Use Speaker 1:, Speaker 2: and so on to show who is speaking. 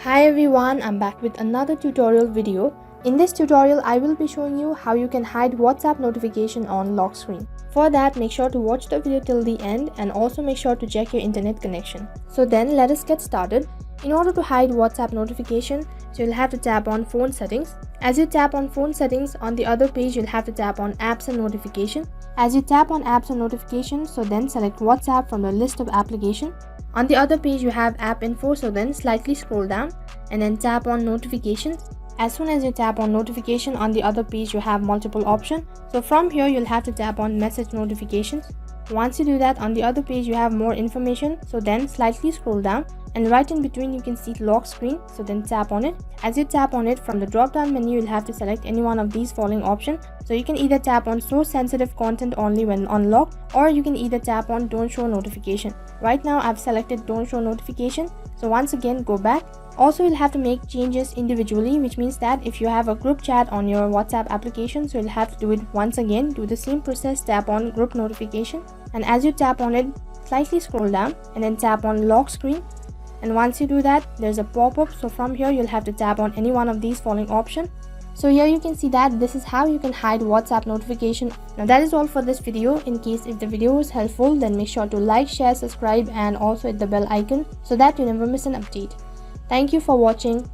Speaker 1: Hi everyone, I'm back with another tutorial video. In this tutorial, I will be showing you how you can hide WhatsApp notification on lock screen. For that, make sure to watch the video till the end and also make sure to check your internet connection. So then let us get started. In order to hide WhatsApp notification, you'll have to tap on phone settings. As you tap on phone settings, on the other page you'll have to tap on apps and notification. As you tap on apps and notification, so then select WhatsApp from the list of application. On the other page you have app info, so then slightly scroll down and then tap on notifications. As soon as you tap on notification, on the other page you have multiple options. So from here you'll have to tap on message notifications. Once you do that, on the other page you have more information, so then slightly scroll down and right in between you can see lock screen, so then tap on it. As you tap on it, from the drop down menu you'll have to select any one of these following options. So you can either tap on show sensitive content only when unlocked, or you can either tap on don't show notification. Right now I've selected don't show notification, so once again go back. Also, you'll have to make changes individually, which means that if you have a group chat on your WhatsApp application, so you'll have to do it once again. Do the same process, tap on group notification, and as you tap on it, slightly scroll down and then tap on lock screen. And once you do that, there's a pop-up, so from here you'll have to tap on any one of these following options. So here you can see that this is how you can hide WhatsApp notification. Now that is all for this video. In case if the video was helpful, then make sure to like, share, subscribe and also hit the bell icon so that you never miss an update. Thank you for watching.